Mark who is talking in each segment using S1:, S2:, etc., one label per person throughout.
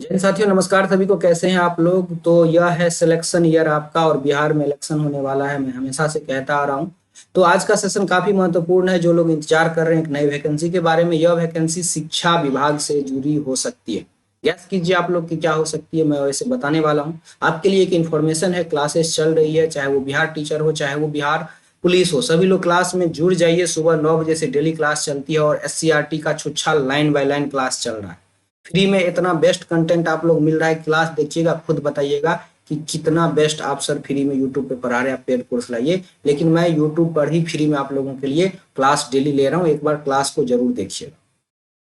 S1: जैन साथियों, नमस्कार सभी को। कैसे हैं आप लोग? तो यह है सिलेक्शन ईयर आपका और बिहार में इलेक्शन होने वाला है। मैं हमेशा से कहता आ रहा हूं। तो आज का सेशन काफी महत्वपूर्ण है। जो लोग इंतजार कर रहे हैं एक नई वैकेंसी के बारे में, यह वैकेंसी शिक्षा विभाग से जुड़ी हो सकती है। गैस कीजिए आप लोग की क्या हो सकती है। मैं वैसे बताने वाला हूँ आपके लिए। एक इन्फॉर्मेशन है, क्लासेस चल रही है, चाहे वो बिहार टीचर हो चाहे वो बिहार पुलिस हो, सभी लोग क्लास में जुड़ जाइए। सुबह 9 बजे से डेली क्लास चलती है और SCRT का छुच्छा लाइन बाय लाइन क्लास चल रहा है। फ्री में इतना बेस्ट कंटेंट आप लोग मिल रहा है। क्लास देखिएगा, खुद बताइएगा कि कितना बेस्ट आप सर फ्री में यूट्यूब पे पढ़ा रहे हैं। आप पेड कोर्स लाइए, लेकिन मैं यूट्यूब पर ही फ्री में आप लोगों के लिए क्लास डेली ले रहा हूँ। एक बार क्लास को जरूर देखिएगा,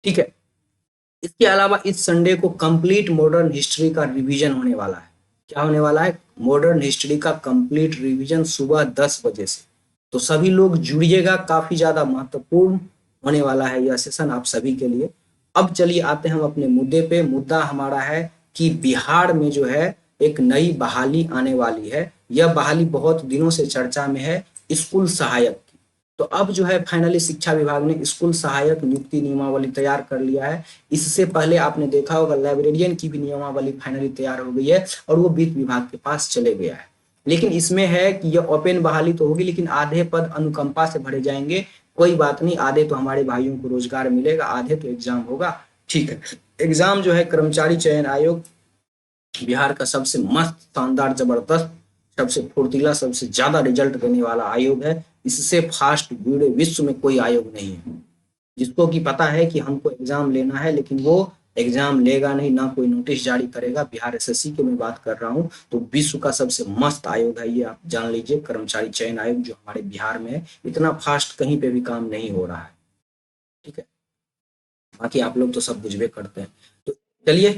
S1: ठीक है। इसके अलावा इस संडे को कंप्लीट मॉडर्न हिस्ट्री का रिवीजन होने वाला है। क्या होने वाला है? मॉडर्न हिस्ट्री का कंप्लीट रिवीजन सुबह 10 बजे से। तो सभी लोग जुड़िएगा, काफी ज्यादा महत्वपूर्ण होने वाला है यह सेशन आप सभी के लिए। अब चलिए आते हैं हम अपने मुद्दे पे। मुद्दा हमारा है कि बिहार में जो है एक नई बहाली आने वाली है। यह बहाली बहुत दिनों से चर्चा में है, स्कूल सहायक। तो अब जो है फाइनली शिक्षा विभाग ने स्कूल सहायक नियुक्ति नियमावली तैयार कर लिया है। इससे पहले आपने देखा होगा लाइब्रेरियन की भी नियमावली फाइनली तैयार हो गई है और वो वित्त विभाग के पास चले गया है। लेकिन इसमें है कि यह ओपन बहाली तो होगी, लेकिन आधे पद अनुकंपा से भरे जाएंगे। कोई बात नहीं, आधे तो हमारे भाइयों को रोजगार मिलेगा, आधे तो एग्जाम होगा, ठीक है। एग्जाम जो है कर्मचारी चयन आयोग, बिहार का सबसे मस्त शानदार जबरदस्त, सबसे फुर्तीला, सबसे ज्यादा रिजल्ट देने वाला आयोग है। इससे फास्ट पूरे विश्व में कोई आयोग नहीं है। जिसको कि पता है कि हमको एग्जाम लेना है, लेकिन वो एग्जाम लेगा नहीं, ना कोई नोटिस जारी करेगा। बिहार SSC की मैं बात कर रहा हूँ। तो विश्व का सबसे मस्त आयोग है ये, आप जान लीजिए, कर्मचारी चयन आयोग, जो हमारे बिहार में है। इतना फास्ट कहीं पे भी काम नहीं हो रहा है, ठीक है। बाकी आप लोग तो सब बुझबे करते हैं। तो चलिए,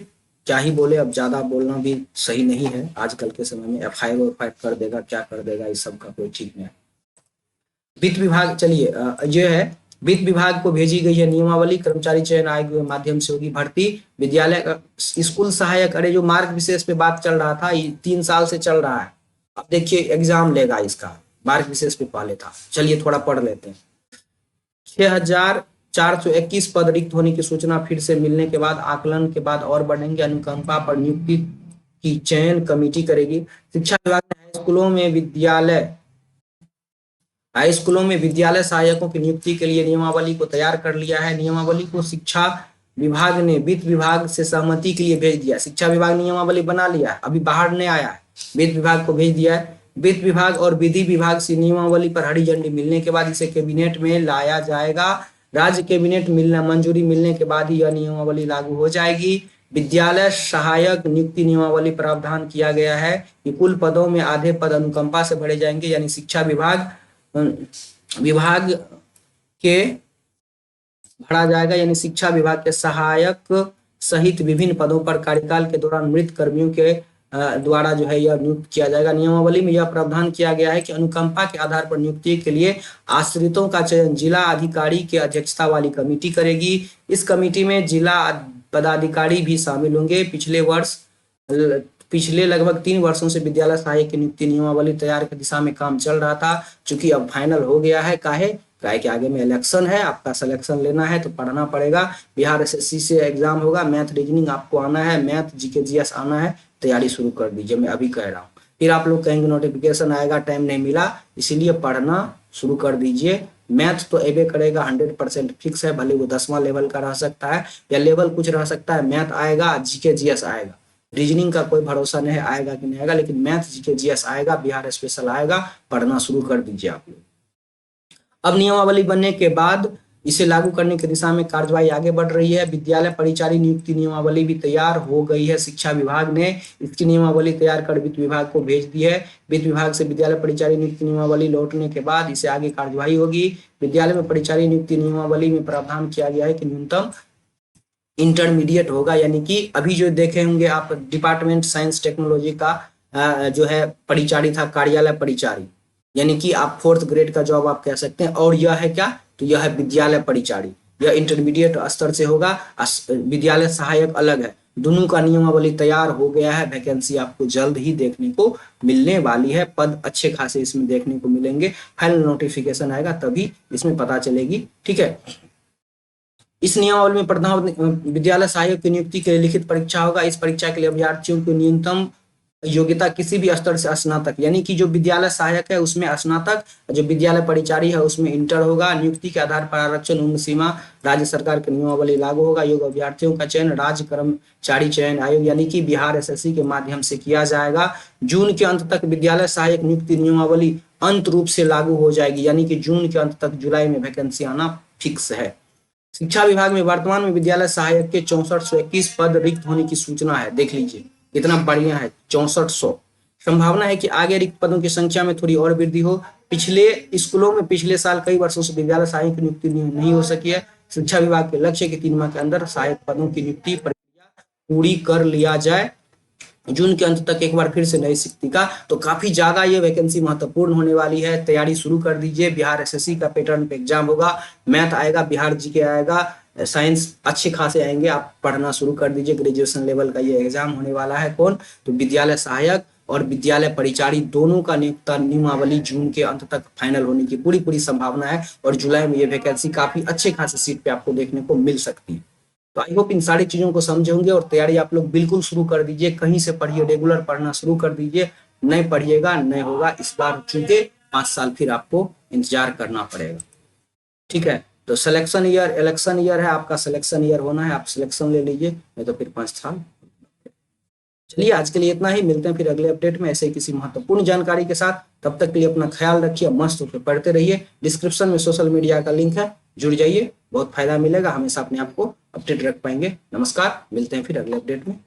S1: क्या ही बोले, अब ज्यादा बोलना भी सही नहीं है। आजकल के समय में FIR कर देगा, क्या कर देगा, इस सब का कोई ठीक नहीं है। वित्त विभाग, चलिए जो है वित्त विभाग को भेजी गई है नियमावली। कर्मचारी चयन आयोग के माध्यम से होगी भर्ती। विद्यालय स्कूल सहायक, अरे जो मार्ग विशेष पे बात चल रहा था, ये 3 साल से चल रहा है। अब देखिए एग्जाम लेगा इसका। मार्ग विशेष पे पहले था, चलिए थोड़ा पढ़ लेते हैं। 6,421 पद रिक्त होने की सूचना फिर से मिलने के बाद आकलन के बाद और बढ़ेंगे। अनुकंपा पर नियुक्ति की चयन कमेटी करेगी। शिक्षा विभाग ने हाई स्कूलों में विद्यालय सहायकों की नियुक्ति के लिए नियमावली को तैयार कर लिया है। नियमावली को शिक्षा विभाग ने वित्त विभाग से सहमति के लिए भेज दिया। शिक्षा विभाग ने नियमावली बना लिया है, अभी बाहर नहीं आया है, वित्त विभाग को भेज दिया है। वित्त विभाग और विधि विभाग से नियमावली पर हरी झंडी मिलने के बाद इसे कैबिनेट में लाया जाएगा। राज्य कैबिनेट मिलना मंजूरी मिलने के बाद ही यह नियमावली लागू हो जाएगी। विद्यालय सहायक नियुक्ति नियमावली प्रावधान किया गया है कि कुल पदों में आधे पद अनुकंपा से भरे जाएंगे, यानी शिक्षा विभाग के भरा जाएगा, यानी शिक्षा विभाग के सहायक सहित विभिन्न पदों पर कार्यकाल के दौरान मृत कर्मियों के द्वारा जो है यह नियुक्त किया जाएगा। नियमावली में यह प्रावधान किया गया है कि अनुकंपा के आधार पर नियुक्ति के लिए आश्रितों का चयन जिला अधिकारी की अध्यक्षता वाली कमेटी करेगी। इस कमेटी में जिला पदाधिकारी भी शामिल होंगे। पिछले लगभग 3 वर्षों से विद्यालय सहायक की नियुक्ति नियमावली तैयार की दिशा में काम चल रहा था, चूंकि अब फाइनल हो गया है। काहे के आगे में इलेक्शन है, आपका सिलेक्शन लेना है तो पढ़ना पड़ेगा। बिहार SSC से एग्जाम होगा, मैथ रीजनिंग आपको आना है, मैथ GK GS आना है। तैयारी शुरू कर दीजिए, मैं अभी कह रहा हूँ। फिर आप लोग कहेंगे नोटिफिकेशन आएगा, टाइम नहीं मिला, इसीलिए पढ़ना शुरू कर दीजिए। मैथ तो एबे करेगा, 100% फिक्स है। भले वो 10वां लेवल का रह सकता है या लेवल कुछ रह सकता है, मैथ आएगा, GK GS आएगा। रीजनिंग का कोई भरोसा नहीं है आएगा कि नहीं आएगा, लेकिन मैथ GK GS आएगा, बिहार स्पेशल आएगा। पढ़ना शुरू कर दीजिए आप लोग। अब नियमावली बनने के बाद इसे लागू करने की दिशा में कार्यवाही आगे बढ़ रही है। विद्यालय परिचारी नियुक्ति नियमावली भी तैयार हो गई है। शिक्षा विभाग ने इसकी नियमावली तैयार कर वित्त विभाग को भेज दी है। वित्त विभाग से विद्यालय परिचारी नियुक्ति नियमावली लौटने के बाद इसे आगे कार्यवाही होगी। विद्यालय में परिचारी नियुक्ति नियमावली में प्रावधान किया गया है कि न्यूनतम इंटरमीडिएट होगा, यानी कि अभी जो देखे होंगे आप डिपार्टमेंट साइंस टेक्नोलॉजी का जो है परिचारी था, कार्यालय परिचारी, यानी कि आप 4th ग्रेड का जॉब आप कह सकते हैं। और यह है क्या? तो यह है विद्यालय परिचारी, यह इंटरमीडिएट स्तर से होगा। विद्यालय सहायक अलग है। दोनों का नियमावली तैयार हो गया है। वैकेंसी आपको जल्द ही देखने को मिलने वाली है। पद अच्छे खासे इसमें देखने को मिलेंगे। फाइनल नोटिफिकेशन आएगा तभी इसमें पता चलेगी, ठीक है। इस नियमावली में प्रधान विद्यालय सहायक की नियुक्ति के लिए लिखित परीक्षा होगा। इस परीक्षा के लिए अभ्यर्थियों की न्यूनतम योग्यता किसी भी स्तर से स्नातक, यानी कि जो विद्यालय सहायक है उसमें स्नातक, जो विद्यालय परिचारी है उसमें इंटर होगा। नियुक्ति के आधार पर आरक्षण उम्र सीमा राज्य सरकार की नियमावली लागू होगा। योग्य अभ्यर्थियों का चयन राज्य कर्मचारी चयन आयोग यानी कि बिहार एसएससी के माध्यम से किया जाएगा। जून के अंत तक विद्यालय सहायक नियुक्ति नियमावली अंत रूप से लागू हो जाएगी, यानी कि जून के अंत तक जुलाई में वैकेंसी आना फिक्स है। शिक्षा विभाग में वर्तमान में विद्यालय सहायक के 6421 पद रिक्त होने की सूचना है। देख लीजिए कितना बढ़िया है, 6400। संभावना है कि आगे रिक्त पदों की संख्या में थोड़ी और वृद्धि हो। पिछले स्कूलों में पिछले साल कई वर्षों से विद्यालय सहायक की नियुक्ति नहीं हो सकी है। शिक्षा विभाग के लक्ष्य के 3 माह के अंदर सहायक पदों की नियुक्ति प्रक्रिया पूरी कर लिया जाए। जून के अंत तक एक बार फिर से नई शिक्षिका, तो काफी ज्यादा ये वैकेंसी महत्वपूर्ण होने वाली है। तैयारी शुरू कर दीजिए। बिहार एसएससी का पैटर्न पे एग्जाम होगा, मैथ आएगा, बिहार जीके आएगा, साइंस अच्छे खासे आएंगे। आप पढ़ना शुरू कर दीजिए। ग्रेजुएशन लेवल का ये एग्जाम होने वाला है। कौन? तो विद्यालय सहायक और विद्यालय परिचारी दोनों का नियमावली जून के अंत तक फाइनल होने की पूरी संभावना है और जुलाई में ये वैकेंसी काफी अच्छे खासे सीट पे आपको देखने को मिल सकती है। तो आई होप इन सारी चीजों को समझे होंगे और तैयारी आप लोग बिल्कुल शुरू कर दीजिए। कहीं से पढ़िए, रेगुलर पढ़ना शुरू कर दीजिए। नहीं पढ़िएगा नहीं होगा। इस बार चूंकि 5 साल फिर आपको इंतजार करना पड़ेगा। ठीक है, तो सिलेक्शन ईयर इलेक्शन ईयर है, आपका सिलेक्शन ईयर होना है, आप सिलेक्शन ले लीजिए, नहीं तो फिर 5 साल। चलिए आज के लिए इतना ही, मिलते हैं फिर अगले अपडेट में ऐसे ही किसी महत्वपूर्ण जानकारी के साथ। तब तक के लिए अपना ख्याल रखिए, मस्त होकर पढ़ते रहिए। डिस्क्रिप्शन में सोशल मीडिया का लिंक है, जुड़ जाइए, बहुत फायदा मिलेगा। हमेशा अपने आप को अपडेट रख पाएंगे। नमस्कार, मिलते हैं फिर अगले अपडेट में।